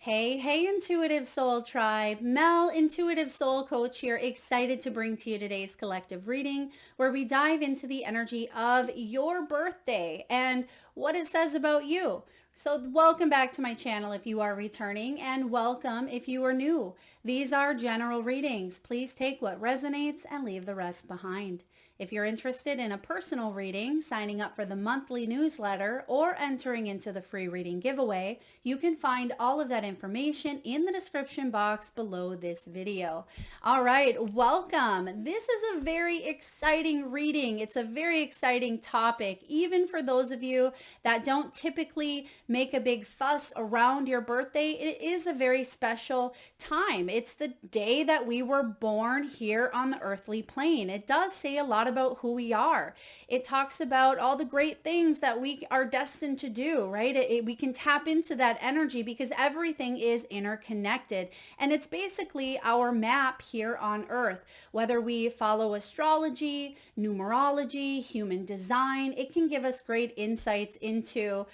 Hey, Intuitive Soul Tribe. Mel, Intuitive Soul Coach here, excited to bring to you today's collective reading where we dive into the energy of your birthday and what it says about you. So welcome back to my channel if you are returning, and welcome if you are new. These are general readings. Please take what resonates and leave the rest behind. If you're interested in a personal reading, signing up for the monthly newsletter, or entering into the free reading giveaway, you can find all of that information in the description box below this video. All right, welcome. This is a very exciting reading. It's a very exciting topic, even for those of you that don't typically make a big fuss around your birthday. It is a very special time. It's the day that we were born here on the earthly plane. It does say a lot about who we are. It talks about all the great things that we are destined to do, right? We can tap into that energy because everything is interconnected. And it's basically our map here on earth. Whether we follow astrology, numerology, human design, it can give us great insights into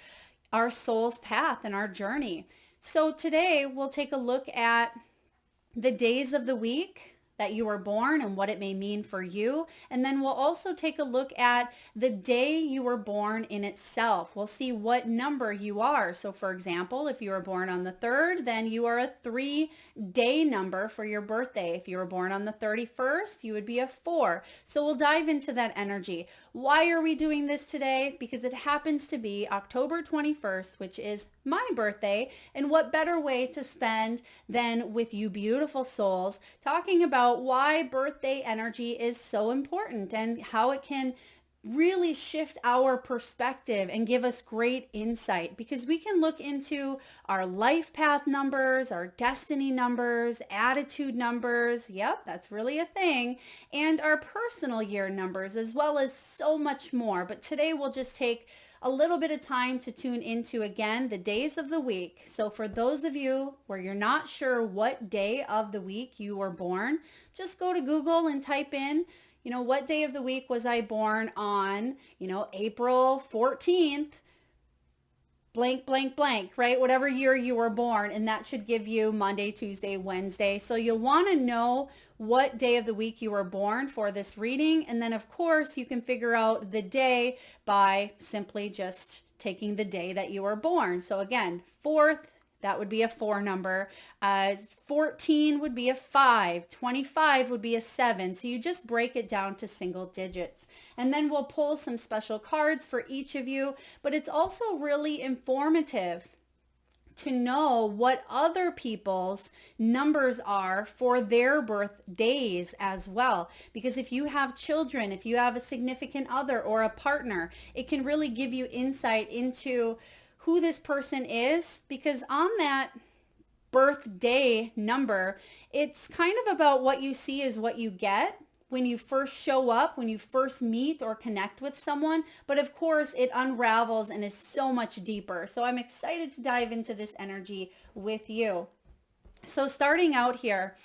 our soul's path and our journey. So today we'll take a look at the days of the week that you were born and what it may mean for you. And then we'll also take a look at the day you were born in itself. We'll see what number you are. So for example, if you were born on the 3rd, then you are a 3-day number for your birthday. If you were born on the 31st, you would be a 4. So we'll dive into that energy. Why are we doing this today? Because it happens to be October 21st, which is my birthday, and what better way to spend than with you beautiful souls talking about why birthday energy is so important and how it can really shift our perspective and give us great insight, because we can look into our life path numbers, our destiny numbers, attitude numbers. Yep, that's really a thing. And our personal year numbers, as well as so much more. But today we'll just take a little bit of time to tune into, again, the days of the week. So for those of you where you're not sure what day of the week you were born, just go to Google and type in, what day of the week was I born on, April 14th, blank, blank, blank, right? Whatever year you were born. And that should give you Monday, Tuesday, Wednesday. So you'll want to know what day of the week you were born for this reading. And then of course you can figure out the day by simply just taking the day that you were born. So again, 4th, that would be a 4 number. 14 would be a 5. 25 would be a 7. So you just break it down to single digits. And then we'll pull some special cards for each of you. But it's also really informative to know what other people's numbers are for their birthdays as well. Because if you have children, if you have a significant other or a partner, it can really give you insight into who this person is, because on that birthday number, it's kind of about what you see is what you get when you first show up, when you first meet or connect with someone. But of course, it unravels and is so much deeper. So I'm excited to dive into this energy with you. So starting out here,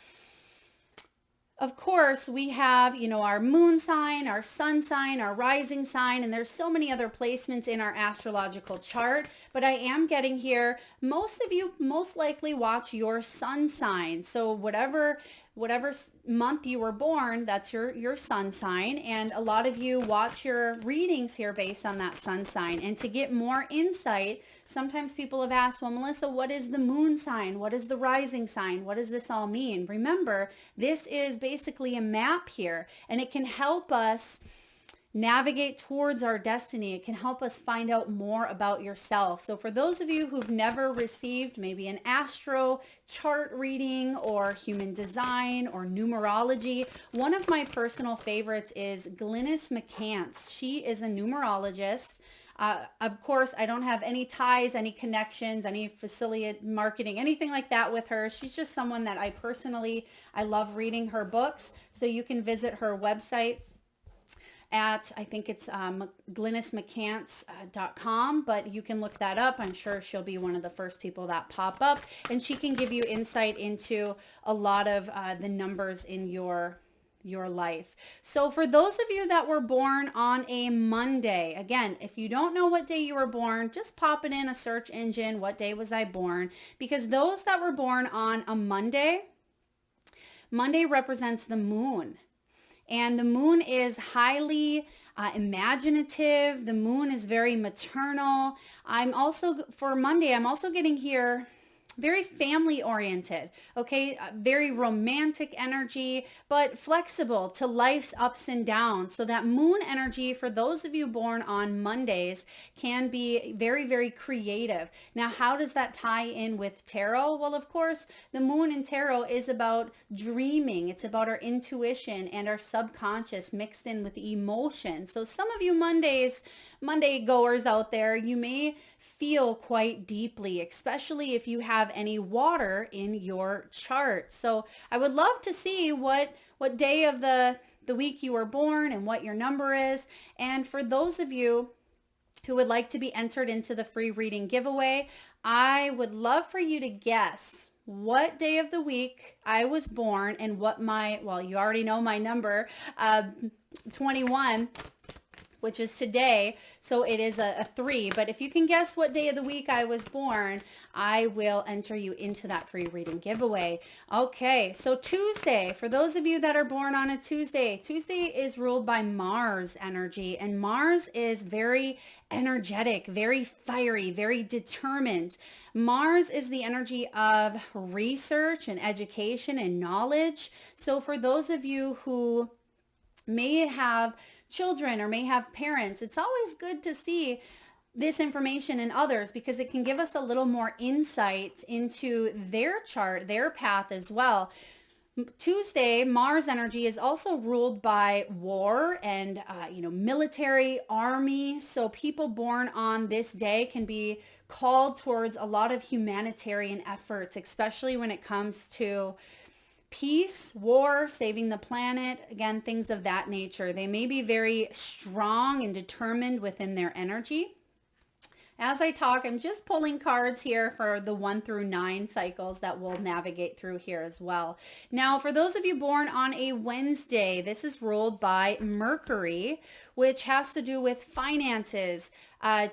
of course, we have, our moon sign, our sun sign, our rising sign, and there's so many other placements in our astrological chart. But I am getting here, most of you most likely watch your sun sign. So whatever month you were born, that's your sun sign. And a lot of you watch your readings here based on that sun sign. And to get more insight, sometimes people have asked, well, Melissa, what is the moon sign? What is the rising sign? What does this all mean? Remember, this is basically a map here, and it can help us navigate towards our destiny. It can help us find out more about yourself. So for those of you who've never received maybe an astro chart reading or human design or numerology, one of my personal favorites is Glynis McCants. She is a numerologist. Of course, I don't have any ties, any connections, any affiliate marketing, anything like that with her. She's just someone that I love reading her books. So you can visit her website at, I think it's glynismccants.com, but you can look that up. I'm sure she'll be one of the first people that pop up, and she can give you insight into a lot of the numbers in your your life. So for those of you that were born on a Monday, again, if you don't know what day you were born, just pop it in a search engine, what day was I born? Because those that were born on a Monday represents the moon. And the moon is highly imaginative. The moon is very maternal. For Monday, I'm also getting here very family oriented, okay? Very romantic energy, but flexible to life's ups and downs. So that moon energy for those of you born on Mondays can be very, very creative. Now, how does that tie in with tarot? Well, of course, the moon in tarot is about dreaming. It's about our intuition and our subconscious mixed in with emotion. So some of you Monday goers out there, you may feel quite deeply, especially if you have any water in your chart. So I would love to see what day of the week you were born and what your number is. And for those of you who would like to be entered into the free reading giveaway, I would love for you to guess what day of the week I was born and what you already know my number, 21, which is today. So it is a 3. But if you can guess what day of the week I was born, I will enter you into that free reading giveaway. Okay, so Tuesday, for those of you that are born on a Tuesday is ruled by Mars energy. And Mars is very energetic, very fiery, very determined. Mars is the energy of research and education and knowledge. So for those of you who may have children or may have parents, it's always good to see this information in others because it can give us a little more insight into their chart, their path as well. Tuesday, Mars energy is also ruled by war and, military, army. So people born on this day can be called towards a lot of humanitarian efforts, especially when it comes to peace, war, saving the planet, again, things of that nature. They may be very strong and determined within their energy. As I talk, I'm just pulling cards here for the 1 through 9 cycles that we'll navigate through here as well. Now, for those of you born on a Wednesday, this is ruled by Mercury, which has to do with finances,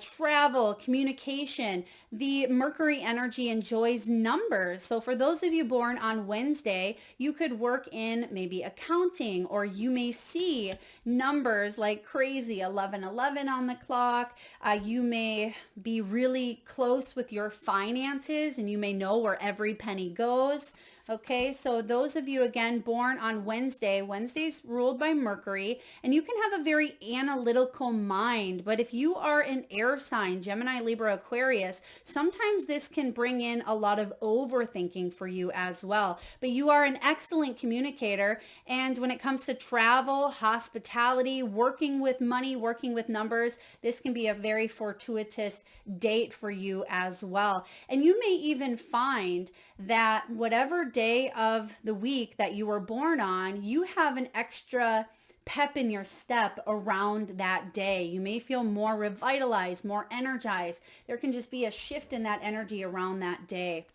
travel, communication. The Mercury energy enjoys numbers. So for those of you born on Wednesday, you could work in maybe accounting, or you may see numbers like crazy, 1111 on the clock. You may be really close with your finances and you may know where every penny goes. Okay, so those of you, again, born on Wednesday's ruled by Mercury, and you can have a very analytical mind. But if you are an air sign, Gemini, Libra, Aquarius, sometimes this can bring in a lot of overthinking for you as well. But you are an excellent communicator. And when it comes to travel, hospitality, working with money, working with numbers, this can be a very fortuitous date for you as well. And you may even find that whatever day of the week that you were born on, you have an extra pep in your step around that day. You may feel more revitalized, more energized. There can just be a shift in that energy around that day.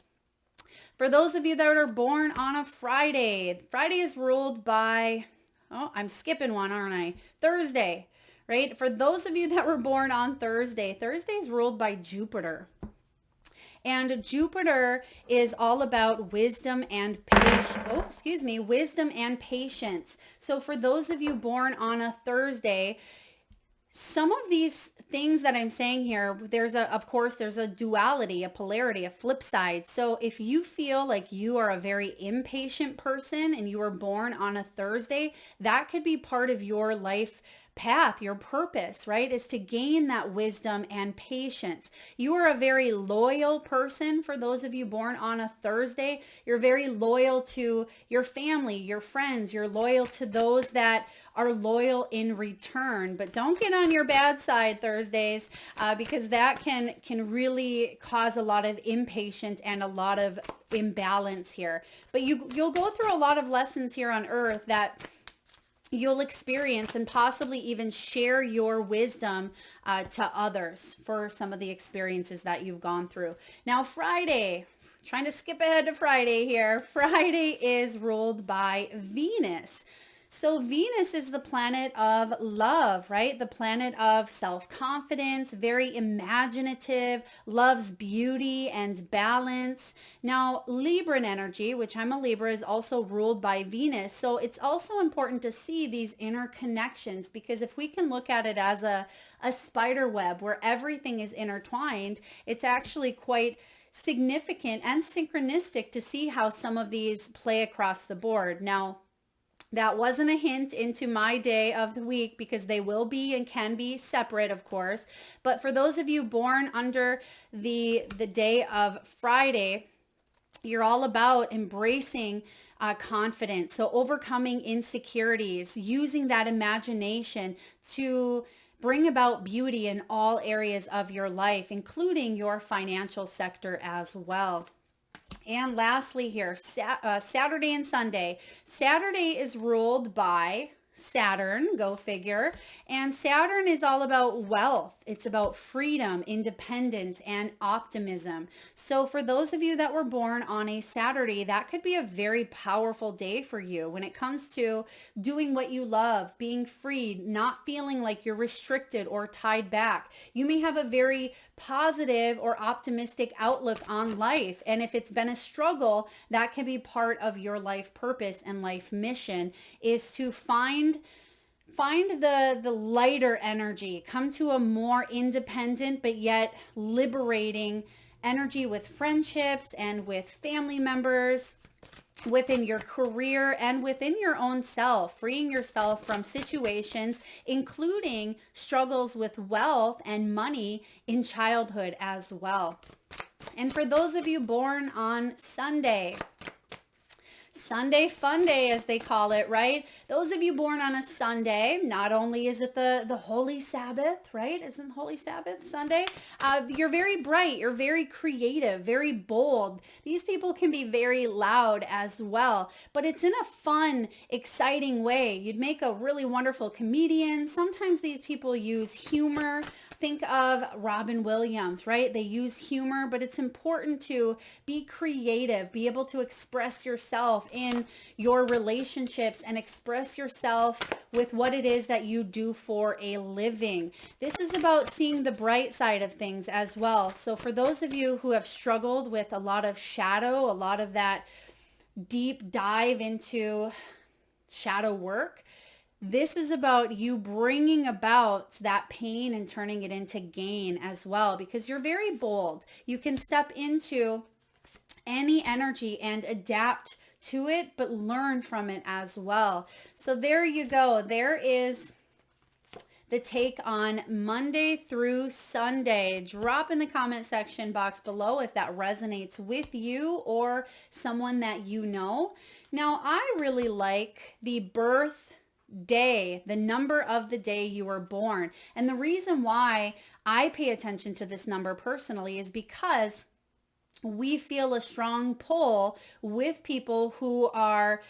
For those of you that are born on a Friday, Friday is ruled by, I'm skipping one, aren't I? Thursday, right? For those of you that were born on Thursday, Thursday is ruled by Jupiter. And Jupiter is all about wisdom and wisdom and patience. So for those of you born on a Thursday, some of these things that I'm saying here, there's a duality, a polarity, a flip side. So if you feel like you are a very impatient person and you were born on a Thursday, that could be part of your life path, your purpose, right, is to gain that wisdom and patience. You are a very loyal person. For those of you born on a Thursday, you're very loyal to your family, your friends. You're loyal to those that are loyal in return. But don't get on your bad side Thursdays because that can really cause a lot of impatience and a lot of imbalance here. But you'll go through a lot of lessons here on earth that you'll experience and possibly even share your wisdom to others for some of the experiences that you've gone through. Now, Friday, trying to skip ahead to Friday here. Friday is ruled by Venus. So Venus is the planet of love, right? The planet of self-confidence, very imaginative, loves beauty and balance. Now, Libran energy, which I'm a Libra, is also ruled by Venus. So it's also important to see these interconnections, because if we can look at it as a spider web where everything is intertwined, it's actually quite significant and synchronistic to see how some of these play across the board. Now, that wasn't a hint into my day of the week, because they will be and can be separate, of course. But for those of you born under the day of Friday, you're all about embracing confidence. So overcoming insecurities, using that imagination to bring about beauty in all areas of your life, including your financial sector as well. And lastly here, Saturday and Sunday. Saturday is ruled by Saturn, go figure. And Saturn is all about wealth. It's about freedom, independence, and optimism. So for those of you that were born on a Saturday, that could be a very powerful day for you when it comes to doing what you love, being free, not feeling like you're restricted or tied back. You may have a very positive or optimistic outlook on life. And if it's been a struggle, that can be part of your life purpose and life mission, is to find the lighter energy, come to a more independent but yet liberating energy with friendships and with family members, within your career and within your own self, freeing yourself from situations, including struggles with wealth and money in childhood as well. And for those of you born on Sunday, Sunday fun day, as they call it, right? Those of you born on a Sunday, not only is it the Holy Sabbath, right? Isn't Holy Sabbath Sunday? You're very bright. You're very creative, very bold. These people can be very loud as well, but it's in a fun, exciting way. You'd make a really wonderful comedian. Sometimes these people use humor. Think of Robin Williams, right? They use humor, but it's important to be creative, be able to express yourself in your relationships and express yourself with what it is that you do for a living. This is about seeing the bright side of things as well. So for those of you who have struggled with a lot of shadow, a lot of that deep dive into shadow work, this is about you bringing about that pain and turning it into gain as well, because you're very bold. You can step into any energy and adapt to it, but learn from it as well. So there you go. There is the take on Monday through Sunday. Drop in the comment section box below if that resonates with you or someone that you know. Now, I really like the birth day, the number of the day you were born. And the reason why I pay attention to this number personally is because we feel a strong pull with people who are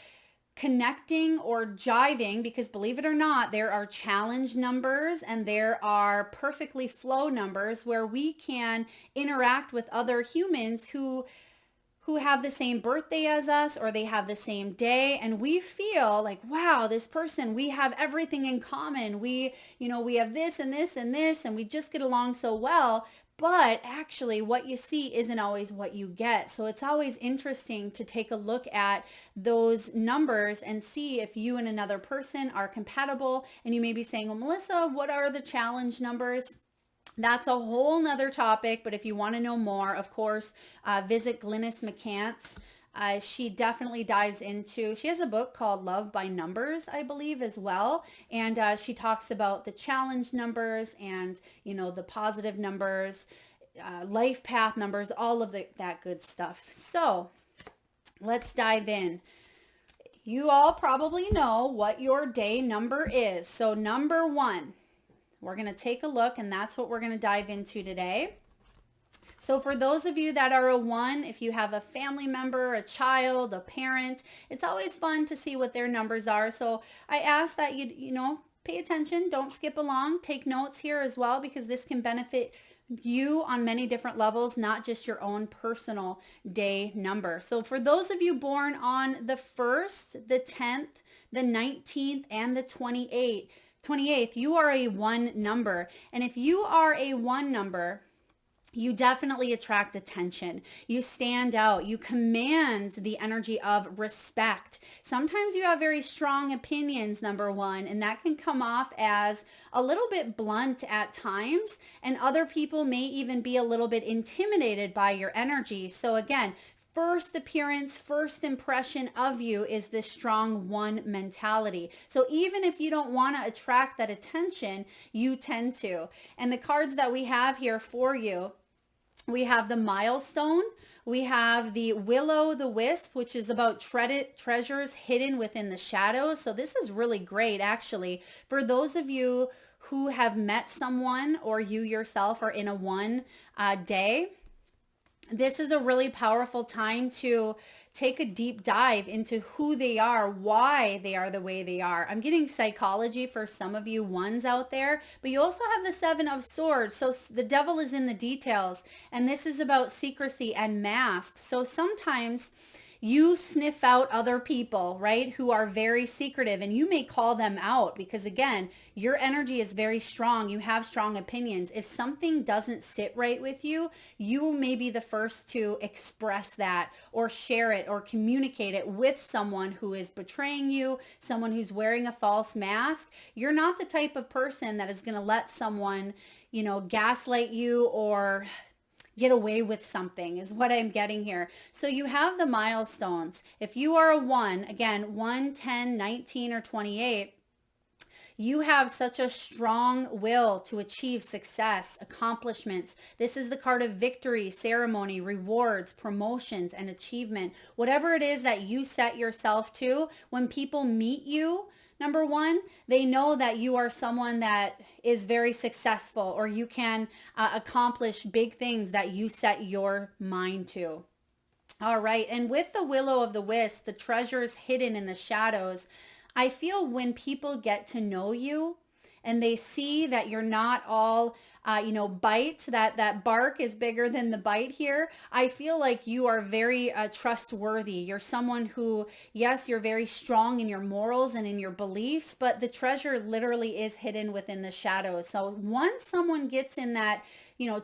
connecting or jiving, because believe it or not, there are challenge numbers and there are perfectly flow numbers where we can interact with other humans who have the same birthday as us, or they have the same day, and we feel like, wow, this person, we have everything in common. We have this and this and this, and we just get along so well. But actually what you see isn't always what you get. So it's always interesting to take a look at those numbers and see if you and another person are compatible. And you may be saying, well, Melissa, what are the challenge numbers? That's a whole nother topic, but if you want to know more, of course, visit Glynis McCants. She definitely dives into, she has a book called Love by Numbers, I believe, as well. And she talks about the challenge numbers and, the positive numbers, life path numbers, all of that good stuff. So let's dive in. You all probably know what your day number is. So number 1. We're going to take a look, and that's what we're going to dive into today. So for those of you that are a 1, if you have a family member, a child, a parent, it's always fun to see what their numbers are. So I ask that you pay attention, don't skip along, take notes here as well, because this can benefit you on many different levels, not just your own personal day number. So for those of you born on the 1st, the 10th, the 19th, and the 28th, you are a 1 number. And if you are a 1 number, you definitely attract attention. You stand out. You command the energy of respect. Sometimes you have very strong opinions, number 1, and that can come off as a little bit blunt at times. And other people may even be a little bit intimidated by your energy. So again, first appearance, first impression of you is this strong 1 mentality. So even if you don't want to attract that attention, you tend to. And the cards that we have here for you, we have the milestone, we have the will-o'-the-wisp, which is about treasures hidden within the shadows. So this is really great, actually, for those of you who have met someone or you yourself are in a 1 day. This is a really powerful time to take a deep dive into who they are, why they are the way they are. I'm getting psychology for some of you 1s out there, but you also have the 7 of Swords. So the devil is in the details, and this is about secrecy and masks. So sometimes you sniff out other people, right, who are very secretive, and you may call them out because, again, your energy is very strong. You have strong opinions. If something doesn't sit right with you, you may be the first to express that or share it or communicate it with someone who is betraying you, someone who's wearing a false mask. You're not the type of person that is going to let someone, gaslight you or get away with something, is what I'm getting here. So you have the milestones. If you are a 1, again, 1, 10, 19, or 28, you have such a strong will to achieve success, accomplishments. This is the card of victory, ceremony, rewards, promotions, and achievement. Whatever it is that you set yourself to, when people meet you, number 1, they know that you are someone that is very successful, or you can accomplish big things that you set your mind to. All right. And with the will-o'-the-wisp, the treasures hidden in the shadows, I feel when people get to know you and they see that you're not all bite, that bark is bigger than the bite here. I feel like you are very trustworthy. You're someone who, yes, you're very strong in your morals and in your beliefs, but the treasure literally is hidden within the shadows. So once someone gets in that,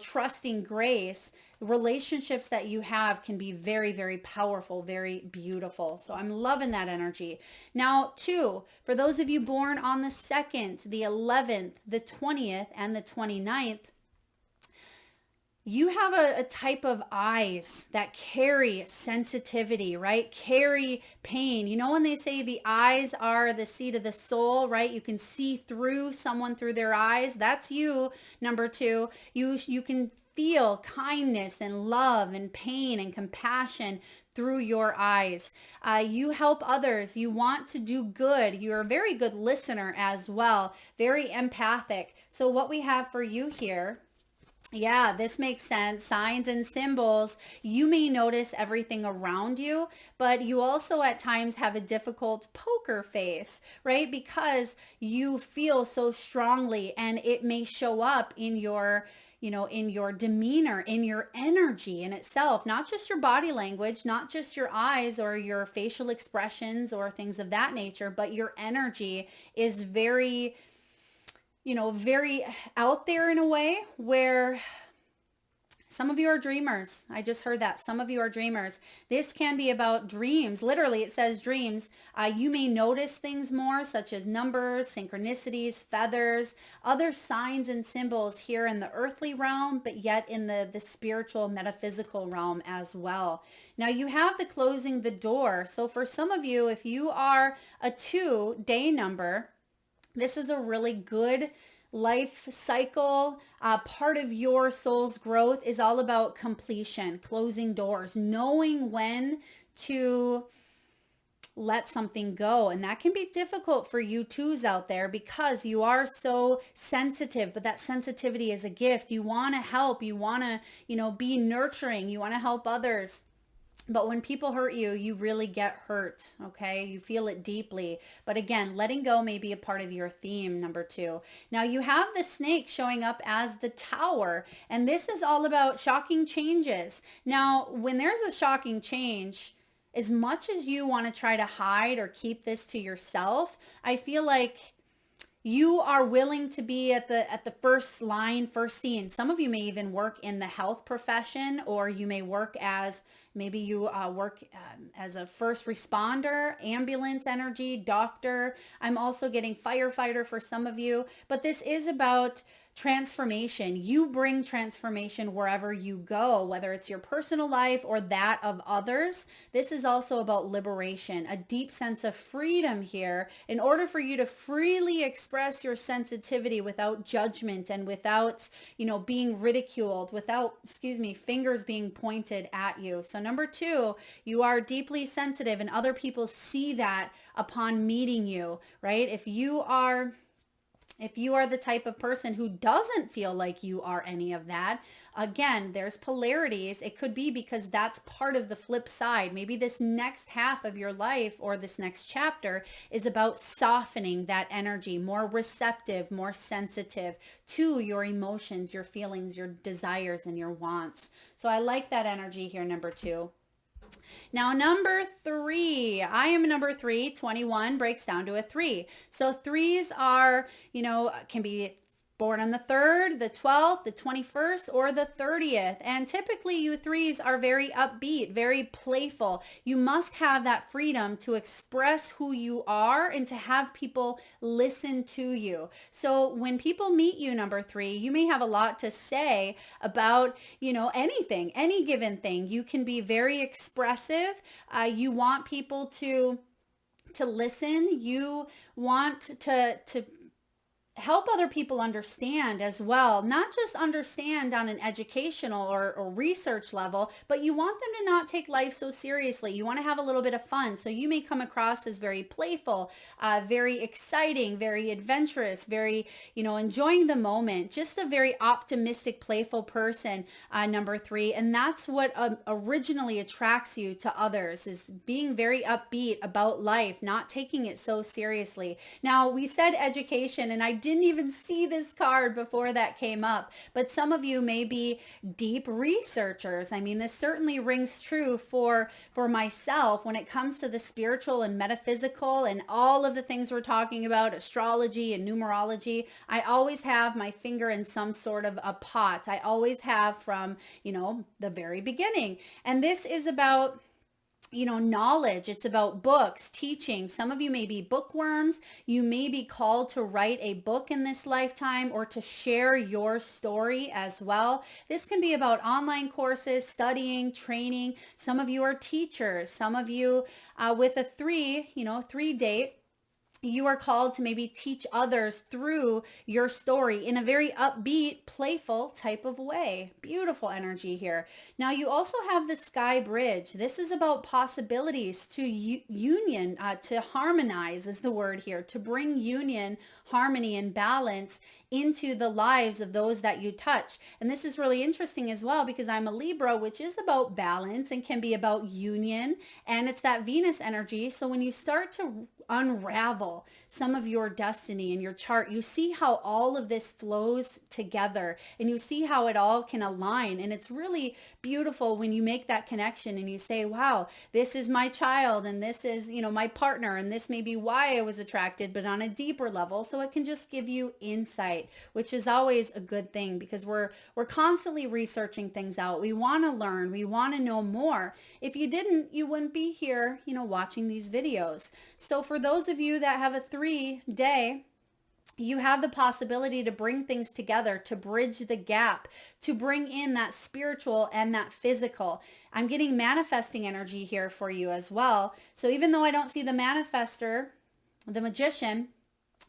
trusting grace, relationships that you have can be very, very powerful, very beautiful. So I'm loving that energy. Now, 2, for those of you born on the 2nd, the 11th, the 20th, and the 29th, you have a type of eyes that carry sensitivity, right? Carry pain. When they say the eyes are the seat of the soul, right? You can see through someone through their eyes. That's you, number 2. You can feel kindness and love and pain and compassion through your eyes. You help others. You want to do good. You're a very good listener as well. Very empathic. So what we have for you here, yeah, this makes sense. Signs and symbols. You may notice everything around you, but you also at times have a difficult poker face, right? Because you feel so strongly, and it may show up in your in your demeanor, in your energy in itself, not just your body language, not just your eyes or your facial expressions or things of that nature, but your energy is very, very out there in a way where some of you are dreamers. I just heard that. Some of you are dreamers. This can be about dreams. Literally, it says dreams. You may notice things more, such as numbers, synchronicities, feathers, other signs and symbols here in the earthly realm, but yet in the spiritual, metaphysical realm as well. Now, you have the closing the door. So for some of you, if you are a 2 day number, this is a really good life cycle. Part of your soul's growth is all about completion, closing doors, knowing when to let something go. And that can be difficult for you 2s out there because you are so sensitive, but that sensitivity is a gift. You want to help, you want to, be nurturing, you want to help others. But when people hurt you, you really get hurt, okay? You feel it deeply. But again, letting go may be a part of your theme, number 2. Now, you have the snake showing up as the Tower, and this is all about shocking changes. Now, when there's a shocking change, as much as you want to try to hide or keep this to yourself, I feel like you are willing to be at the first line, first scene. Some of you may even work in the health profession, or you may work as maybe you work as a first responder, ambulance energy, doctor. I'm also getting firefighter for some of you, but this is about transformation. You bring transformation wherever you go, whether it's your personal life or that of others. This is also about liberation, a deep sense of freedom here in order for you to freely express your sensitivity without judgment and without, being ridiculed, without, fingers being pointed at you. So number 2, you are deeply sensitive and other people see that upon meeting you, right? If you are the type of person who doesn't feel like you are any of that, again, there's polarities. It could be because that's part of the flip side. Maybe this next half of your life or this next chapter is about softening that energy, more receptive, more sensitive to your emotions, your feelings, your desires, and your wants. So I like that energy here, number 2. Now, number 3, I am number 3. 21 breaks down to a 3. So 3s are, can be born on the 3rd, the 12th, the 21st, or the 30th. And typically you 3s are very upbeat, very playful. You must have that freedom to express who you are and to have people listen to you. So when people meet you, number 3, you may have a lot to say about, anything, any given thing. You can be very expressive. You want people to listen. You want to help other people understand as well, not just understand on an educational or research level, but you want them to not take life so seriously. You want to have a little bit of fun. So you may come across as very playful, very exciting, very adventurous, very, enjoying the moment, just a very optimistic, playful person, number 3. And that's what originally attracts you to others, is being very upbeat about life, not taking it so seriously. Now, we said education, and I didn't even see this card before that came up, but some of you may be deep researchers. I mean, this certainly rings true for myself when it comes to the spiritual and metaphysical and all of the things we're talking about, astrology and numerology. I always have my finger in some sort of a pot. I always have from, the very beginning. And this is about knowledge. It's about books, teaching. Some of you may be bookworms. You may be called to write a book in this lifetime or to share your story as well. This can be about online courses, studying, training. Some of you are teachers. Some of you with a 3 date, you are called to maybe teach others through your story in a very upbeat, playful type of way. Beautiful energy here. Now you also have the Sky Bridge. This is about possibilities to union, to harmonize is the word here, to bring union, harmony, and balance into the lives of those that you touch. And this is really interesting as well because I'm a Libra, which is about balance and can be about union. And it's that Venus energy. So when you start to unravel some of your destiny in your chart, you see how all of this flows together and you see how it all can align. And it's really beautiful when you make that connection and you say, wow, this is my child and this is, my partner, and this may be why I was attracted, but on a deeper level. So it can just give you insight, which is always a good thing because we're constantly researching things out. We want to learn. We want to know more. If you didn't, you wouldn't be here, watching these videos. So for those of you that have a 3-day, you have the possibility to bring things together, to bridge the gap, to bring in that spiritual and that physical. I'm getting manifesting energy here for you as well. So even though I don't see the manifester, the magician,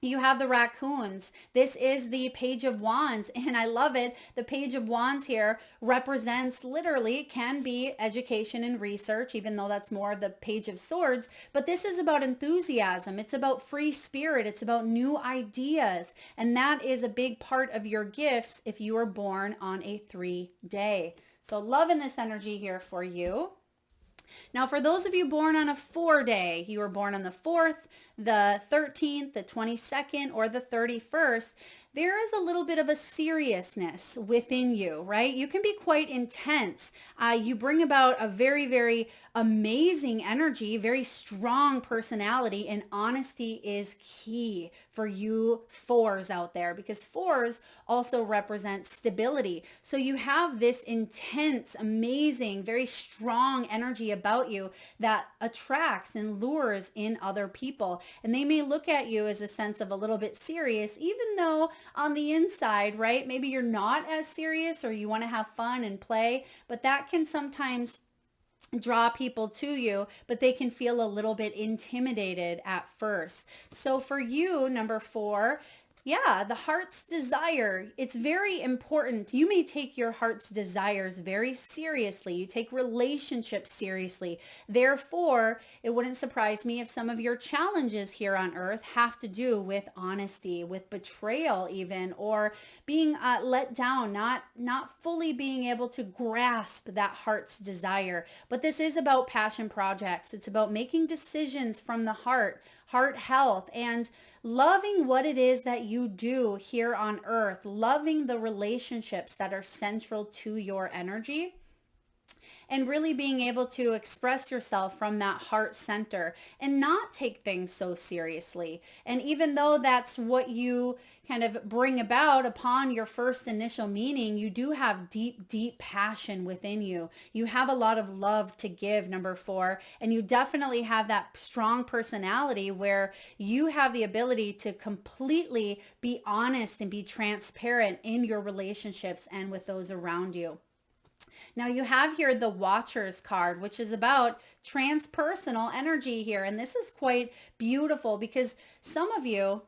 you have the raccoons. This is the Page of Wands, and I love it. The Page of Wands here represents, literally, can be education and research, even though that's more the Page of Swords. But this is about enthusiasm. It's about free spirit. It's about new ideas. And that is a big part of your gifts if you are born on a 3-day. So loving this energy here for you. Now, for those of you born on a 4-day, you were born on the 4th, the 13th, the 22nd, or the 31st, there is a little bit of a seriousness within you, right? You can be quite intense. You bring about a very, very amazing energy, very strong personality, and honesty is key for you fours out there, because fours also represent stability. So you have this intense, amazing, very strong energy about you that attracts and lures in other people. And they may look at you as a sense of a little bit serious, even though on the inside, right, maybe you're not as serious or you want to have fun and play, but that can sometimes draw people to you, but they can feel a little bit intimidated at first. So for you, number 4, yeah, the heart's desire. It's very important. You may take your heart's desires very seriously. You take relationships seriously. Therefore, it wouldn't surprise me if some of your challenges here on earth have to do with honesty, with betrayal even, or being let down, not fully being able to grasp that heart's desire. But this is about passion projects. It's about making decisions from the heart health, and loving what it is that you do here on earth, loving the relationships that are central to your energy, and really being able to express yourself from that heart center and not take things so seriously. And even though that's what you kind of bring about upon your first initial meeting, you do have deep, deep passion within you. You have a lot of love to give, number 4, and you definitely have that strong personality where you have the ability to completely be honest and be transparent in your relationships and with those around you. Now you have here the Watcher's card, which is about transpersonal energy here. And this is quite beautiful because some of you,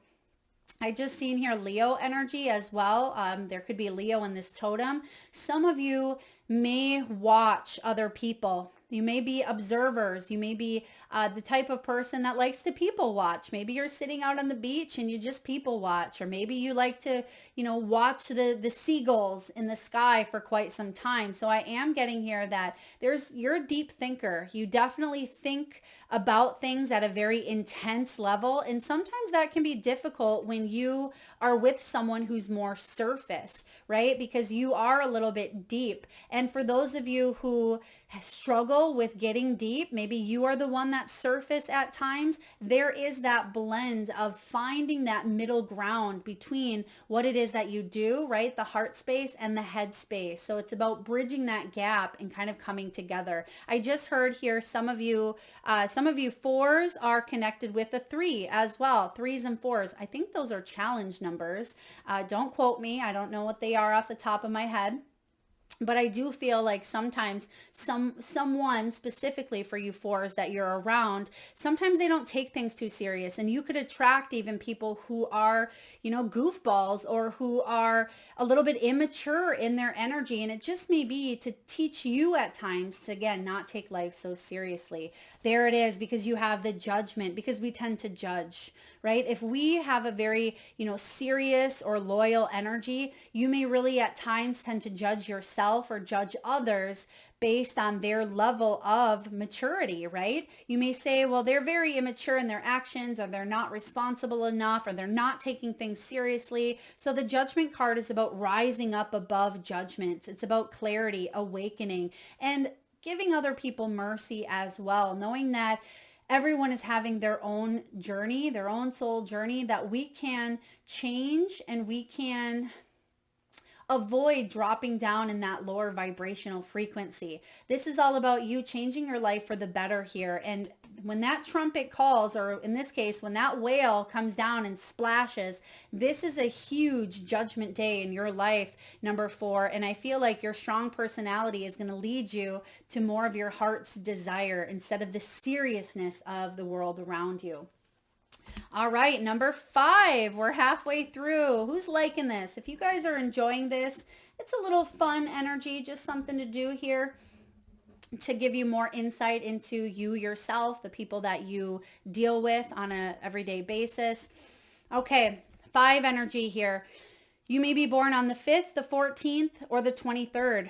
I just seen here Leo energy as well. There could be Leo in this totem. Some of you may watch other people. You may be observers. You may be the type of person that likes to people watch. Maybe you're sitting out on the beach and you just people watch, or maybe you like to, watch the seagulls in the sky for quite some time. So I am getting here that you're a deep thinker. You definitely think about things at a very intense level. And sometimes that can be difficult when you are with someone who's more surface, right? Because you are a little bit deep. And for those of you who struggle with getting deep, maybe you are the one that surface at times, there is that blend of finding that middle ground between what it is that you do, right? The heart space and the head space. So it's about bridging that gap and kind of coming together. I just heard here some of you fours are connected with a 3 as well. 3s and 4s. I think those are challenge numbers. Don't quote me. I don't know what they are off the top of my head. But I do feel like sometimes someone specifically for you fours that you're around, sometimes they don't take things too serious, and you could attract even people who are, goofballs, or who are a little bit immature in their energy. And it just may be to teach you at times to, again, not take life so seriously. There it is, because you have the judgment, because we tend to judge, right? If we have a very, serious or loyal energy, you may really at times tend to judge yourself or judge others based on their level of maturity, right? You may say, well, they're very immature in their actions, or they're not responsible enough, or they're not taking things seriously. So the judgment card is about rising up above judgments. It's about clarity, awakening, and giving other people mercy as well, knowing that everyone is having their own journey, their own soul journey, that we can change and we can avoid dropping down in that lower vibrational frequency. This is all about you changing your life for the better here. And when that trumpet calls, or in this case, when that whale comes down and splashes, this is a huge judgment day in your life, number 4. And I feel like your strong personality is going to lead you to more of your heart's desire instead of the seriousness of the world around you. All right, number 5, we're halfway through. Who's liking this? If you guys are enjoying this, it's a little fun energy, just something to do here to give you more insight into you yourself, the people that you deal with on a everyday basis. Okay, 5 energy here. You may be born on the 5th, the 14th, or the 23rd.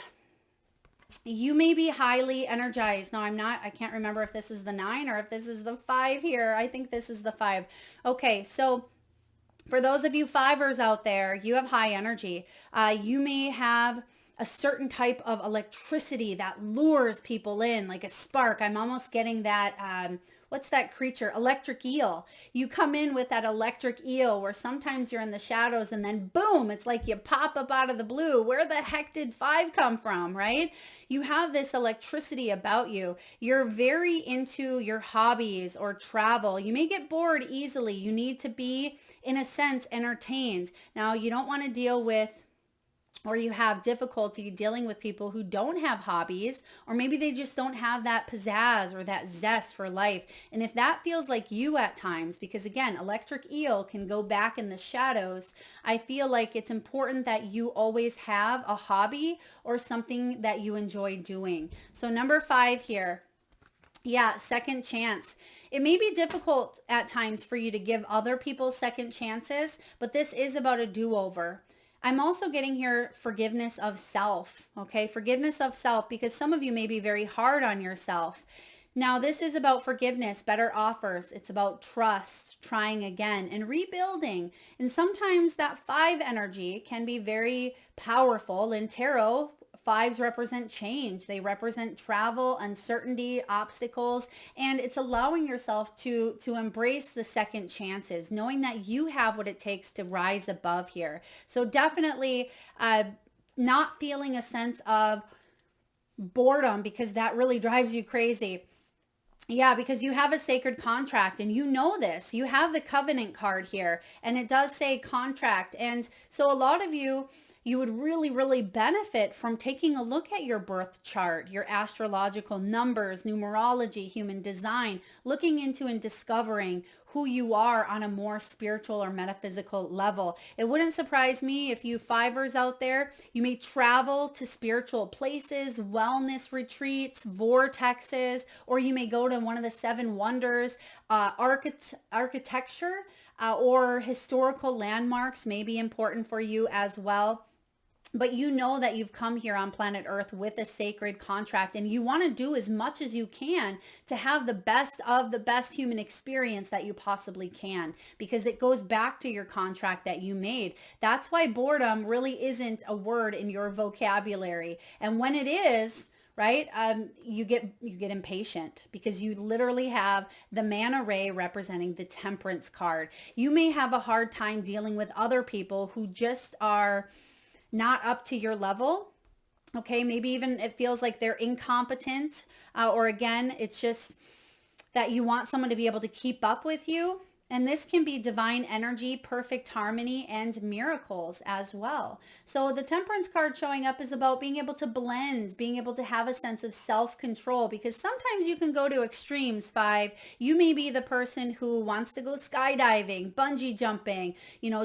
You may be highly energized. Now I can't remember if this is the 9 or if this is the 5 here. I think this is the 5. Okay, so For those of you fivers out there, you have high energy. You may have a certain type of electricity that lures people in, like a spark. I'm almost getting that. What's that creature? Electric eel. You come in with that electric eel where sometimes you're in the shadows and then boom, it's like you pop up out of the blue. Where the heck did five come from, right? You have this electricity about you. You're very into your hobbies or travel. You may get bored easily. You need to be, in a sense, entertained. Now, you don't want to deal with, or you have difficulty dealing with people who don't have hobbies, or maybe they just don't have that pizzazz or that zest for life. And if that feels like you at times, because again, electric eel can go back in the shadows, I feel like it's important that you always have a hobby or something that you enjoy doing. So number 5 here. Yeah, second chance. It may be difficult at times for you to give other people second chances, but this is about a do-over. I'm also getting here forgiveness of self, okay? Forgiveness of self, because some of you may be very hard on yourself. Now, this is about forgiveness, better offers. It's about trust, trying again, and rebuilding. And sometimes that 5 energy can be very powerful. In tarot, 5s represent change. They represent travel, uncertainty, obstacles, and it's allowing yourself to embrace the second chances, knowing that you have what it takes to rise above here. So definitely not feeling a sense of boredom, because that really drives you crazy. Yeah, because you have a sacred contract and you know this. You have the covenant card here and it does say contract. And so a lot of you would really, really benefit from taking a look at your birth chart, your astrological numbers, numerology, human design, looking into and discovering who you are on a more spiritual or metaphysical level. It wouldn't surprise me if you fivers out there, you may travel to spiritual places, wellness retreats, vortexes, or you may go to one of the 7 wonders, architecture or historical landmarks may be important for you as well. But you know that you've come here on planet Earth with a sacred contract and you want to do as much as you can to have the best of the best human experience that you possibly can, because it goes back to your contract that you made. That's why boredom really isn't a word in your vocabulary. And when it is, right, you get impatient because you literally have the manta ray representing the temperance card. You may have a hard time dealing with other people who just are not up to your level. Okay, maybe even it feels like they're incompetent, or again, it's just that you want someone to be able to keep up with you. And this can be divine energy, perfect harmony, and miracles as well. So the temperance card showing up is about being able to blend, being able to have a sense of self-control, because sometimes you can go to extremes, 5. You may be the person who wants to go skydiving, bungee jumping,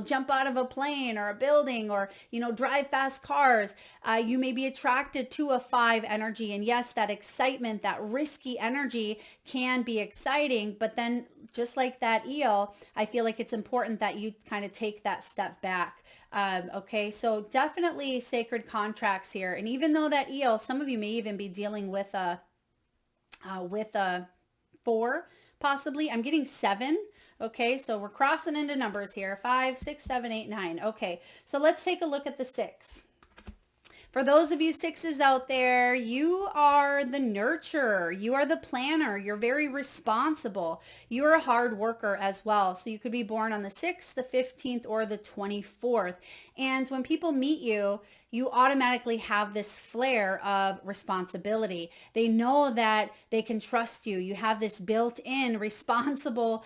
jump out of a plane or a building, or, drive fast cars. You may be attracted to a 5 energy. And yes, that excitement, that risky energy can be exciting, but then just like that eel, I feel like it's important that you kind of take that step back. Okay, so definitely sacred contracts here. And even though that eel, some of you may even be dealing with a 4, possibly. I'm getting 7. Okay, so we're crossing into numbers here. 5, 6, 7, 8, 9. Okay, so let's take a look at the 6. For those of you 6s out there, you are the nurturer. You are the planner. You're very responsible. You're a hard worker as well. So you could be born on the 6th, the 15th, or the 24th. And when people meet you, you automatically have this flare of responsibility. They know that they can trust you. You have this built-in responsible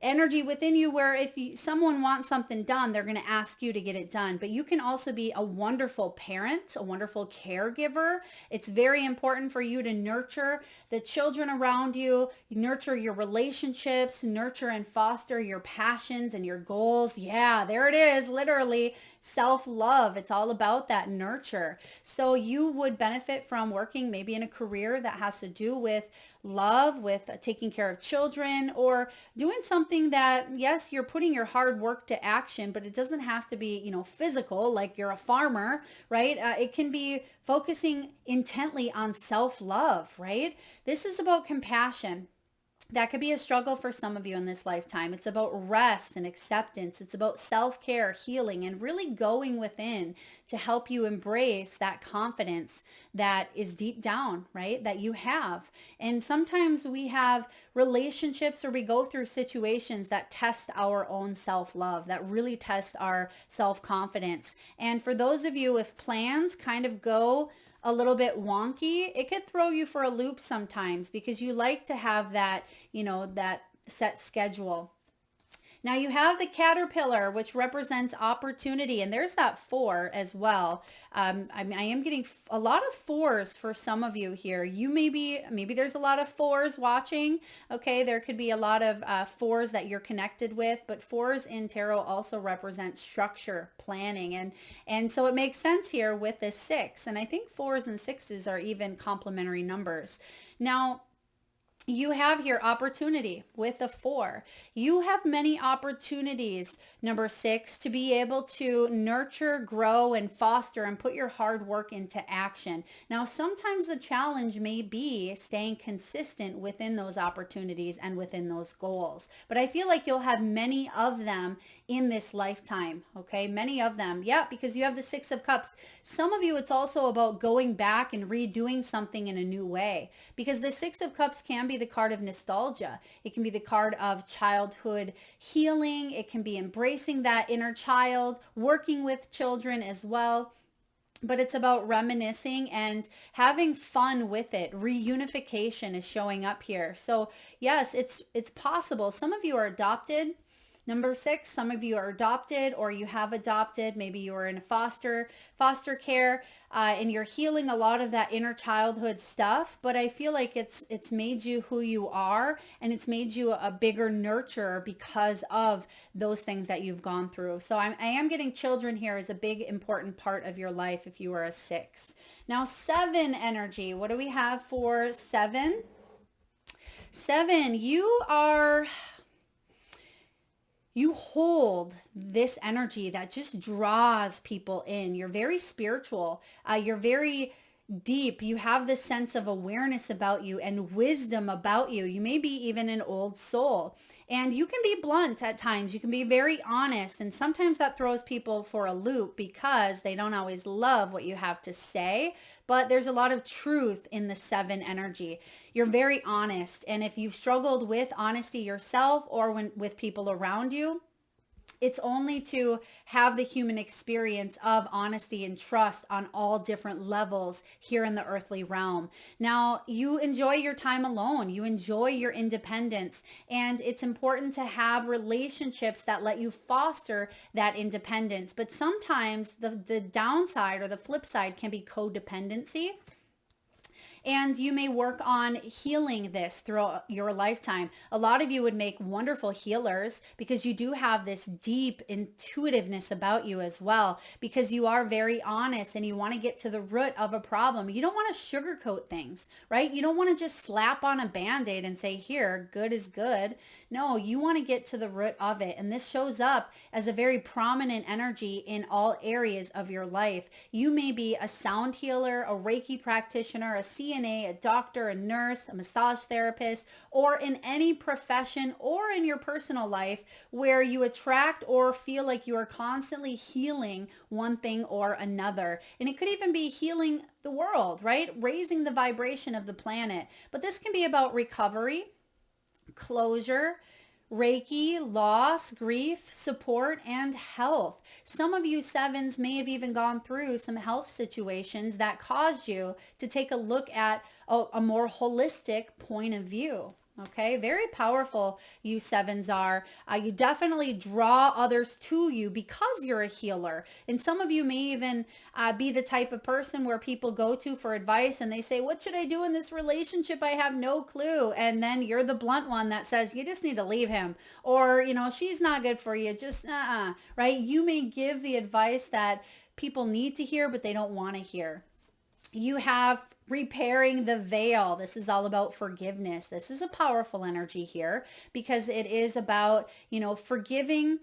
energy within you where if someone wants something done, they're going to ask you to get it done. But you can also be a wonderful parent, a wonderful caregiver. It's very important for you to nurture the children around you, nurture your relationships, nurture and foster your passions and your goals. Yeah, there it is, literally. Self-love. It's all about that nurture. So you would benefit from working maybe in a career that has to do with love, with taking care of children, or doing something that, yes, you're putting your hard work to action, but it doesn't have to be, physical, like you're a farmer, right? It can be focusing intently on self-love, right? This is about compassion. That could be a struggle for some of you in this lifetime. It's about rest and acceptance. It's about self-care, healing, and really going within to help you embrace that confidence that is deep down, right? That you have. And sometimes we have relationships or we go through situations that test our own self-love, that really test our self-confidence. And for those of you, if plans kind of go a little bit wonky, it could throw you for a loop sometimes because you like to have that, that set schedule. Now you have the caterpillar, which represents opportunity, and there's that 4 as well. I am getting a lot of 4s for some of you here. You maybe there's a lot of 4s watching. Okay, there could be a lot of 4s that you're connected with, but 4s in tarot also represent structure, planning, and so it makes sense here with this 6. And I think 4s and 6s are even complementary numbers. Now, you have here opportunity with a 4. You have many opportunities, number 6, to be able to nurture, grow, and foster and put your hard work into action. Now, sometimes the challenge may be staying consistent within those opportunities and within those goals. But I feel like you'll have many of them in this lifetime, okay? Many of them. Yeah, because you have the 6 of Cups. Some of you, it's also about going back and redoing something in a new way, because the 6 of Cups can be the card of nostalgia. It can be the card of childhood healing. It can be embracing that inner child, working with children as well. But it's about reminiscing and having fun with it. Reunification is showing up here. So yes, it's possible. Some of you are adopted. Number 6, some of you are adopted or you have adopted. Maybe you are in foster care and you're healing a lot of that inner childhood stuff. But I feel like it's made you who you are, and it's made you a bigger nurturer because of those things that you've gone through. So I am getting children here as a big important part of your life if you are a 6. Now 7 energy. What do we have for 7? 7, you hold this energy that just draws people in. You're very spiritual. You're very deep. You have this sense of awareness about you and wisdom about you. You may be even an old soul. And you can be blunt at times. You can be very honest. And sometimes that throws people for a loop because they don't always love what you have to say. But there's a lot of truth in the 7 energy. You're very honest. And if you've struggled with honesty yourself or with people around you, it's only to have the human experience of honesty and trust on all different levels here in the earthly realm. Now, you enjoy your time alone. You enjoy your independence. And it's important to have relationships that let you foster that independence. But sometimes the downside or the flip side can be codependency. And you may work on healing this throughout your lifetime. A lot of you would make wonderful healers because you do have this deep intuitiveness about you as well, because you are very honest and you want to get to the root of a problem. You don't want to sugarcoat things, right? You don't want to just slap on a Band-Aid and say, here, good is good. No, you want to get to the root of it. And this shows up as a very prominent energy in all areas of your life. You may be a sound healer, a Reiki practitioner, a CNA, a doctor, a nurse, a massage therapist, or in any profession or in your personal life where you attract or feel like you are constantly healing one thing or another. And it could even be healing the world, right? Raising the vibration of the planet. But this can be about recovery, closure, Reiki, loss, grief, support, and health. Some of you 7s may have even gone through some health situations that caused you to take a look at a more holistic point of view. Okay, very powerful you 7s are. You definitely draw others to you because you're a healer. And some of you may even be the type of person where people go to for advice and they say, what should I do in this relationship? I have no clue. And then you're the blunt one that says, you just need to leave him. Or, she's not good for you. Just, right? You may give the advice that people need to hear, but they don't want to hear. You have repairing the veil. This is all about forgiveness. This is a powerful energy here because it is about, forgiving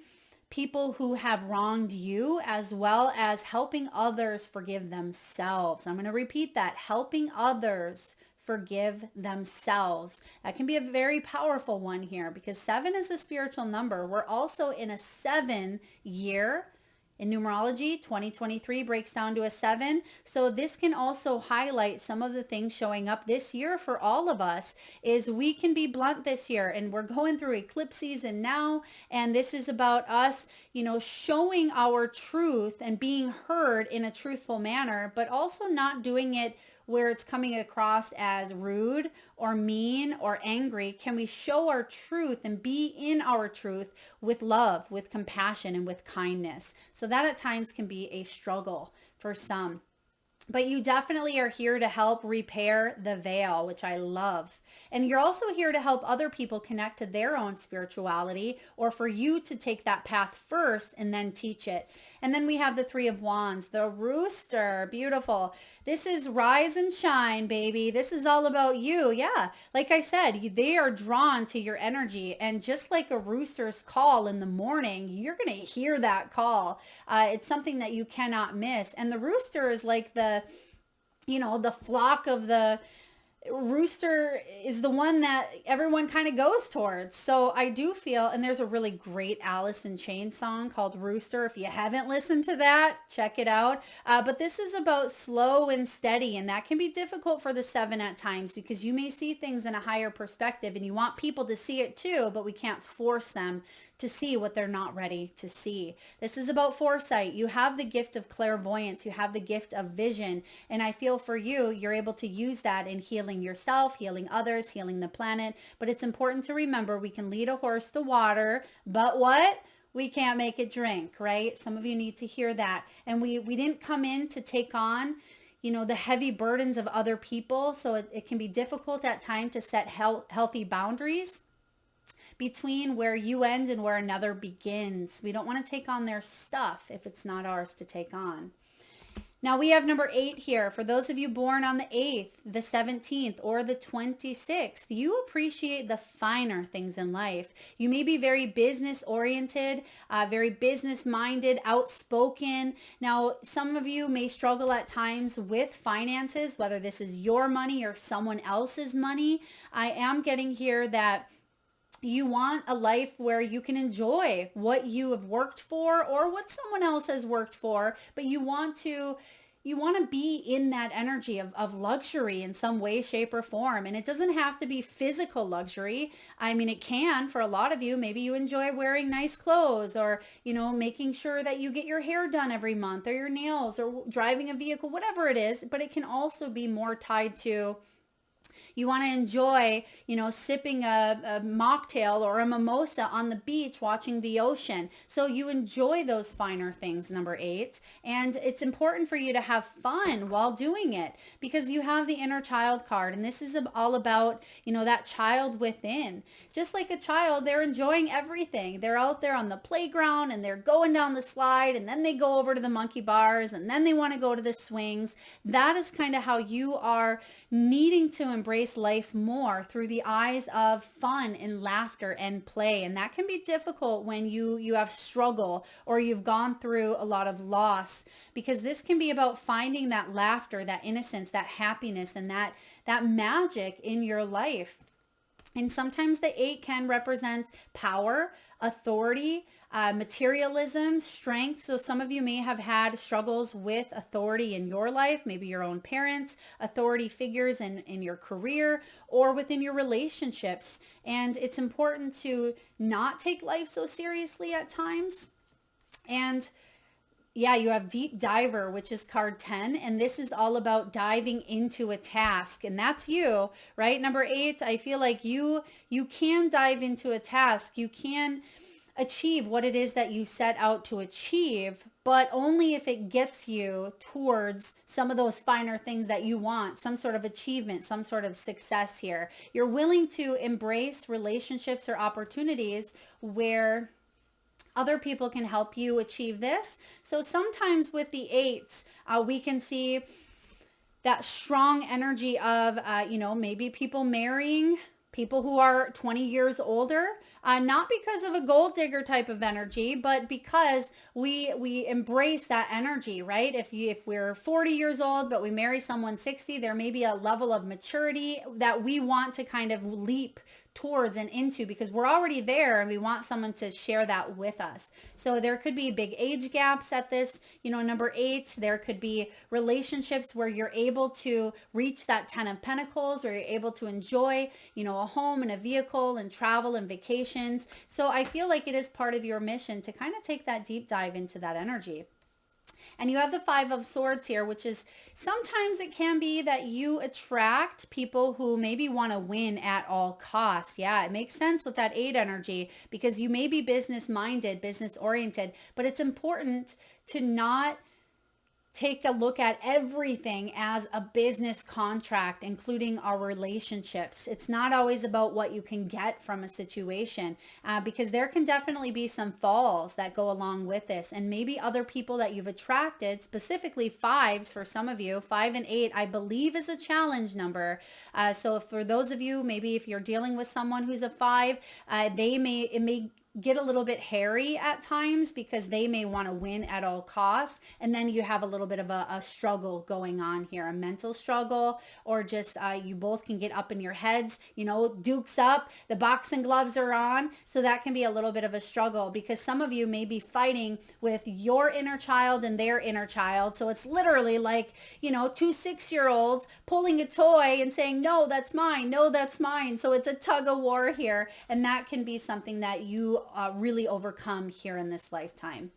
people who have wronged you as well as helping others forgive themselves. I'm going to repeat that. Helping others forgive themselves. That can be a very powerful one here because 7 is a spiritual number. We're also in a 7 year. In numerology, 2023 breaks down to a 7. So this can also highlight some of the things showing up this year for all of us is we can be blunt this year, and we're going through eclipse season now. And this is about us, showing our truth and being heard in a truthful manner, but also not doing it where it's coming across as rude or mean or angry. Can we show our truth and be in our truth with love, with compassion, and with kindness? So that at times can be a struggle for some. But you definitely are here to help repair the veil, which I love. And you're also here to help other people connect to their own spirituality, or for you to take that path first and then teach it. And then we have the 3 of Wands, the rooster. Beautiful. This is rise and shine, baby. This is all about you. Yeah. Like I said, they are drawn to your energy. And just like a rooster's call in the morning, you're going to hear that call. It's something that you cannot miss. And the rooster is like the flock of the rooster is the one that everyone kind of goes towards. So I do feel, and there's a really great Alice in Chains song called Rooster. If you haven't listened to that, check it out. But this is about slow and steady, and that can be difficult for the 7 at times because you may see things in a higher perspective and you want people to see it too, but we can't force them to see what they're not ready to see. This is about foresight. You have the gift of clairvoyance. You have the gift of vision. And I feel for you, you're able to use that in healing yourself, healing others, healing the planet. But it's important to remember we can lead a horse to water, but what? We can't make it drink, right? Some of you need to hear that. And we didn't come in to take on the heavy burdens of other people. So it can be difficult at times to set healthy boundaries between where you end and where another begins. We don't want to take on their stuff if it's not ours to take on. Now we have number 8 here. For those of you born on the 8th, the 17th, or the 26th, you appreciate the finer things in life. You may be very business oriented, very business minded, outspoken. Now, some of you may struggle at times with finances, whether this is your money or someone else's money. I am getting here that you want a life where you can enjoy what you have worked for or what someone else has worked for, but you want to be in that energy of luxury in some way, shape, or form. And it doesn't have to be physical luxury. I mean, it can for a lot of you. Maybe you enjoy wearing nice clothes or, making sure that you get your hair done every month or your nails or driving a vehicle, whatever it is. But it can also be more tied to you want to enjoy, sipping a mocktail or a mimosa on the beach, watching the ocean. So you enjoy those finer things, number 8. And it's important for you to have fun while doing it because you have the inner child card. And this is all about, that child within. Just like a child, they're enjoying everything. They're out there on the playground and they're going down the slide and then they go over to the monkey bars and then they want to go to the swings. That is kind of how you are needing to embrace life more through the eyes of fun and laughter and play. And that can be difficult when you have struggle or you've gone through a lot of loss, because this can be about finding that laughter, that innocence, that happiness, and that magic in your life. And sometimes the 8 can represent power, authority, materialism, strength. So some of you may have had struggles with authority in your life, maybe your own parents, authority figures in your career or within your relationships. And it's important to not take life so seriously at times. And yeah, you have Deep Diver, which is card 10. And this is all about diving into a task. And that's you, right? Number 8, I feel like you can dive into a task. You can achieve what it is that you set out to achieve, but only if it gets you towards some of those finer things that you want, some sort of achievement, some sort of success here. You're willing to embrace relationships or opportunities where other people can help you achieve this. So sometimes with the 8s, we can see that strong energy of, maybe people marrying people who are 20 years older, not because of a gold digger type of energy, but because we embrace that energy, right? If we're 40 years old, but we marry someone 60, there may be a level of maturity that we want to kind of leap towards and into because we're already there and we want someone to share that with us. So there could be big age gaps at this, number 8. There could be relationships where you're able to reach that 10 of Pentacles, where you're able to enjoy, a home and a vehicle and travel and vacations. So I feel like it is part of your mission to kind of take that deep dive into that energy. And you have the 5 of Swords here, which is sometimes it can be that you attract people who maybe want to win at all costs. Yeah, it makes sense with that 8 energy because you may be business minded, business oriented, but it's important to not take a look at everything as a business contract, including our relationships. It's not always about what you can get from a situation because there can definitely be some falls that go along with this. And maybe other people that you've attracted, specifically 5s for some of you, 5 and 8, I believe is a challenge number. So for those of you, maybe if you're dealing with someone who's a 5, it may get a little bit hairy at times because they may want to win at all costs. And then you have a little bit of a struggle going on here, a mental struggle, or just you both can get up in your heads, dukes up, the boxing gloves are on. So that can be a little bit of a struggle because some of you may be fighting with your inner child and their inner child. So it's literally like, 2 6-year-olds pulling a toy and saying, no, that's mine. No, that's mine. So it's a tug of war here. And that can be something that you really overcome here in this lifetime.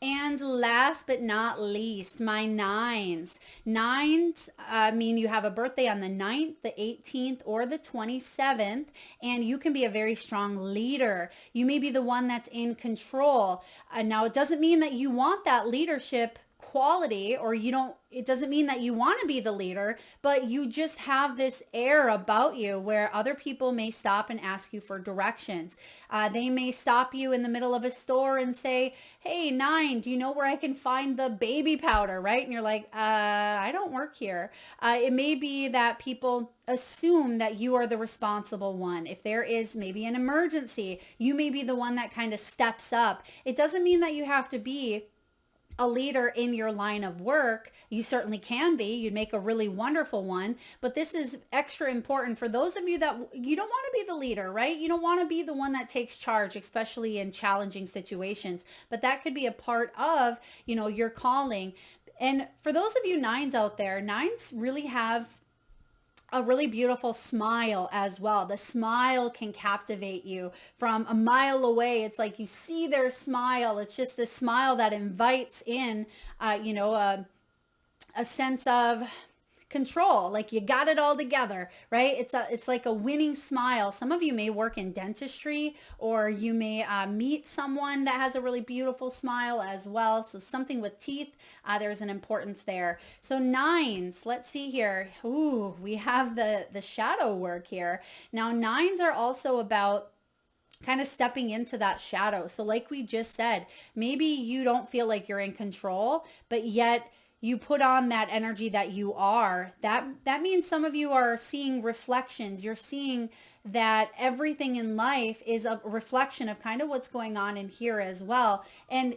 And last but not least, my 9s. 9s mean you have a birthday on the 9th, the 18th, or the 27th, and you can be a very strong leader. You may be the one that's in control. Now, it doesn't mean that you want that leadership quality or it doesn't mean that you want to be the leader, but you just have this air about you where other people may stop and ask you for directions. They may stop you in the middle of a store and say, hey, 9, do you know where I can find the baby powder, right? And you're like, I don't work here. It may be that people assume that you are the responsible one. If there is maybe an emergency, you may be the one that kind of steps up. It doesn't mean that you have to be a leader in your line of work. You certainly can be. You'd make a really wonderful one, but this is extra important for those of you that you don't want to be the leader, right? You don't want to be the one that takes charge, especially in challenging situations, but that could be a part of, your calling. And for those of you 9s out there, 9s really have a really beautiful smile as well. The smile can captivate you from a mile away. It's like you see their smile. It's just this smile that invites in, a sense of control, like you got it all together, right? It's like a winning smile. Some of you may work in dentistry, or you may meet someone that has a really beautiful smile as well. So something with teeth, there's an importance there. So 9s, let's see here. Ooh, we have the shadow work here. Now 9s are also about kind of stepping into that shadow. So like we just said, maybe you don't feel like you're in control, but yet you put on that energy that you are. That means some of you are seeing reflections. You're seeing that everything in life is a reflection of kind of what's going on in here as well. And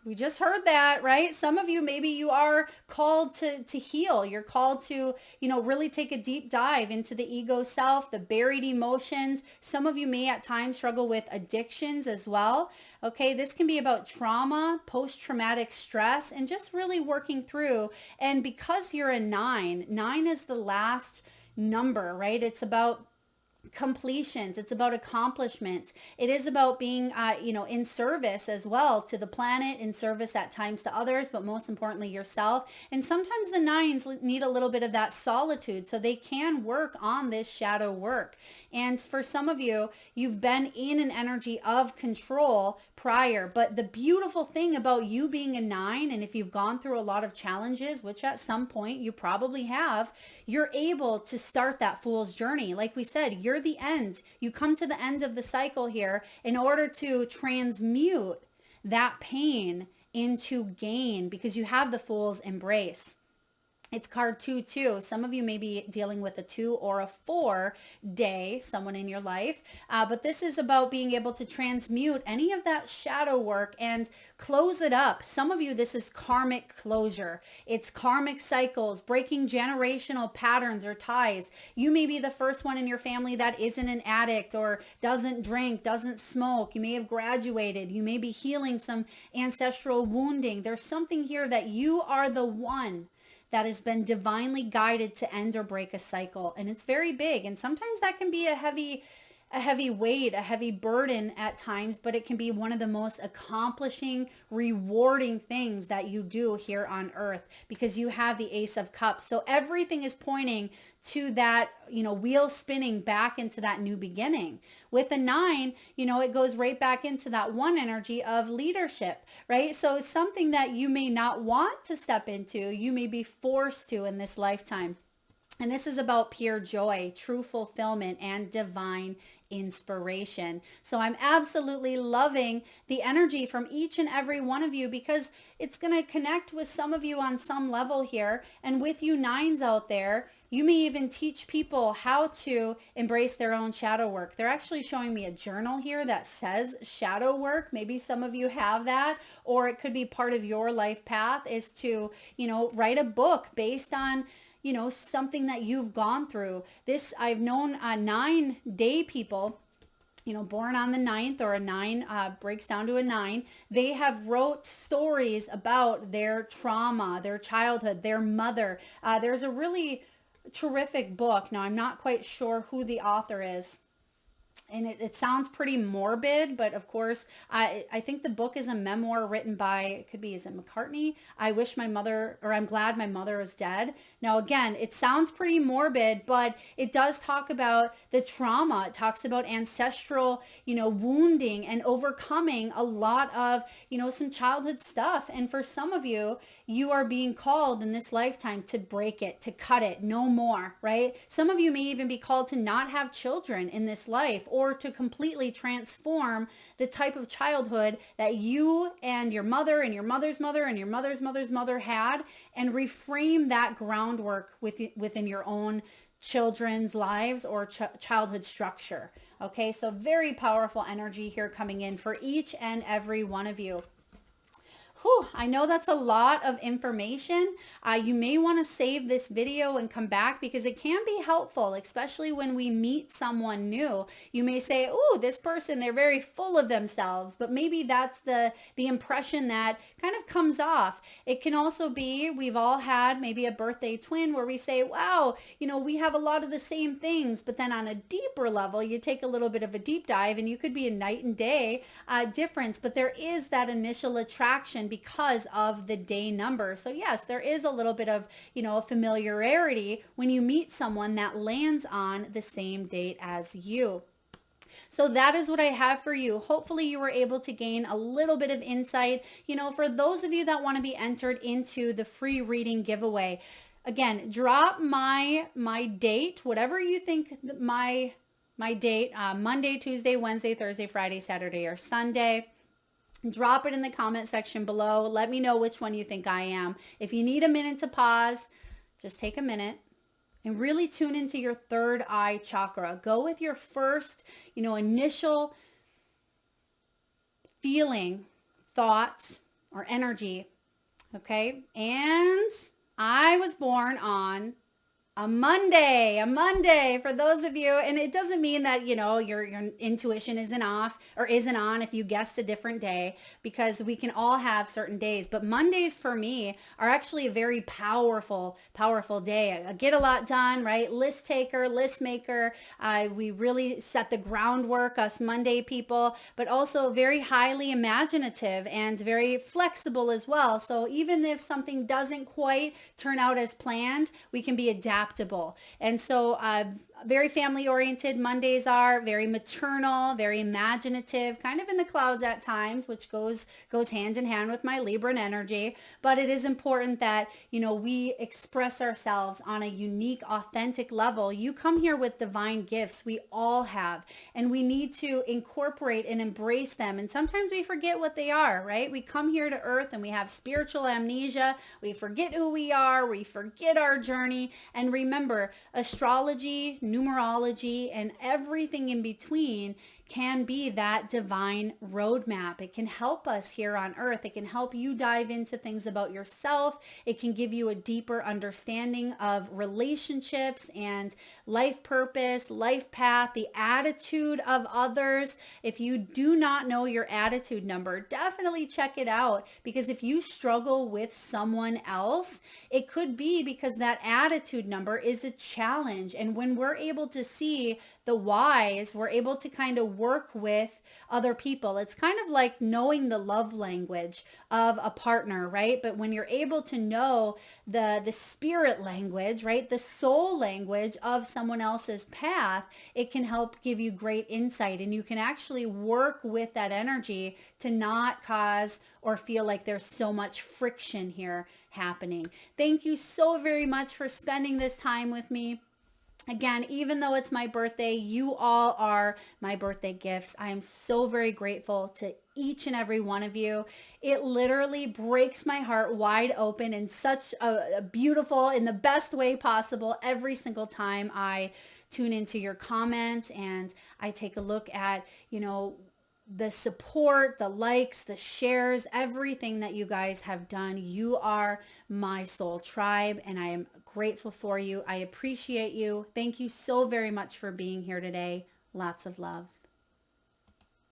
we just heard that, right? Some of you, maybe you are called to heal. You're called to, really take a deep dive into the ego self, the buried emotions. Some of you may at times struggle with addictions as well. Okay, this can be about trauma, post-traumatic stress, and just really working through. And because you're a 9 is the last number, right? It's about completions. It's about accomplishments. It is about being, in service as well to the planet, in service at times to others, but most importantly yourself. And sometimes the 9s need a little bit of that solitude, so they can work on this shadow work. And for some of you, you've been in an energy of control prior, but the beautiful thing about you being a 9, and if you've gone through a lot of challenges, which at some point you probably have, you're able to start that fool's journey. Like we said, you're the end. You come to the end of the cycle here in order to transmute that pain into gain because you have the fool's embrace. It's card 2 too. Some of you may be dealing with a 2 or a 4 day, someone in your life. But this is about being able to transmute any of that shadow work and close it up. Some of you, this is karmic closure. It's karmic cycles, breaking generational patterns or ties. You may be the first one in your family that isn't an addict or doesn't drink, doesn't smoke. You may have graduated. You may be healing some ancestral wounding. There's something here that you are the one that has been divinely guided to end or break a cycle. And it's very big. And sometimes that can be a heavy weight, a heavy burden at times, but it can be one of the most accomplishing, rewarding things that you do here on earth because you have the Ace of Cups. So everything is pointing to that, wheel spinning back into that new beginning. With a 9, it goes right back into that 1 energy of leadership, right? So something that you may not want to step into, you may be forced to in this lifetime. And this is about pure joy, true fulfillment, and divine inspiration. So I'm absolutely loving the energy from each and every one of you because it's going to connect with some of you on some level here. And with you 9s out there, you may even teach people how to embrace their own shadow work. They're actually showing me a journal here that says shadow work. Maybe some of you have that, or it could be part of your life path is to, write a book based on something that you've gone through. This, I've known 9-day people, born on the 9th, or a 9 breaks down to a 9. They have wrote stories about their trauma, their childhood, their mother. There's a really terrific book. Now, I'm not quite sure who the author is. And it sounds pretty morbid, but of course, I think the book is a memoir written by, it could be, is it McCartney? I'm glad my mother is dead. Now, again, it sounds pretty morbid, but it does talk about the trauma. It talks about ancestral, wounding and overcoming a lot of, some childhood stuff. And for some of you, you are being called in this lifetime to break it, to cut it, no more, right? Some of you may even be called to not have children in this life, or to completely transform the type of childhood that you and your mother and your mother's mother and your mother's mother's mother had, and reframe that groundwork within your own children's lives or childhood structure. Okay, so very powerful energy here coming in for each and every one of you. Whew, I know that's a lot of information. You may want to save this video and come back because it can be helpful, especially when we meet someone new. You may say, oh, this person, they're very full of themselves, but maybe that's the impression that kind of comes off. It can also be, we've all had maybe a birthday twin where we say, wow, we have a lot of the same things, but then on a deeper level, you take a little bit of a deep dive and you could be a night and day difference, but there is that initial attraction because of the day number. So yes, there is a little bit of, familiarity when you meet someone that lands on the same date as you. So that is what I have for you. Hopefully you were able to gain a little bit of insight. For those of you that want to be entered into the free reading giveaway, again, drop my date, whatever you think my date, Monday, Tuesday, Wednesday, Thursday, Friday, Saturday, or Sunday. Drop it in the comment section below. Let me know which one you think I am. If you need a minute to pause, just take a minute and really tune into your third eye chakra. Go with your first, initial feeling, thought, or energy. Okay. And I was born on a Monday for those of you. And it doesn't mean that, your intuition isn't off or isn't on if you guessed a different day, because we can all have certain days. But Mondays for me are actually a very powerful day. I get a lot done, right? List taker, list maker. We really set the groundwork, us Monday people, but also very highly imaginative and very flexible as well. So even if something doesn't quite turn out as planned, we can be adaptable. And so very family oriented. Mondays are very maternal, very imaginative, kind of in the clouds at times, which goes hand in hand with my Libran energy. But it is important that, we express ourselves on a unique, authentic level. You come here with divine gifts. We all have, and we need to incorporate and embrace them. And sometimes we forget what they are, right? We come here to earth and we have spiritual amnesia. We forget who we are. We forget our journey. And remember, astrology, numerology, and everything in between can be that divine roadmap. It can help us here on earth. It can help you dive into things about yourself. It can give you a deeper understanding of relationships and life purpose, life path, the attitude of others. If you do not know your attitude number, definitely check it out, because if you struggle with someone else, it could be because that attitude number is a challenge. And when we're able to see the whys, we're able to kind of work with other people. It's kind of like knowing the love language of a partner, right? But when you're able to know the spirit language, right? The soul language of someone else's path, it can help give you great insight, and you can actually work with that energy to not cause or feel like there's so much friction here happening. Thank you so very much for spending this time with me. Again, even though it's my birthday, you all are my birthday gifts. I am so very grateful to each and every one of you. It literally breaks my heart wide open in such a beautiful, in the best way possible, every single time I tune into your comments and I take a look at, the support, the likes, the shares, everything that you guys have done. You are my soul tribe, and I am grateful for you. I appreciate you. Thank you so very much for being here today. Lots of love.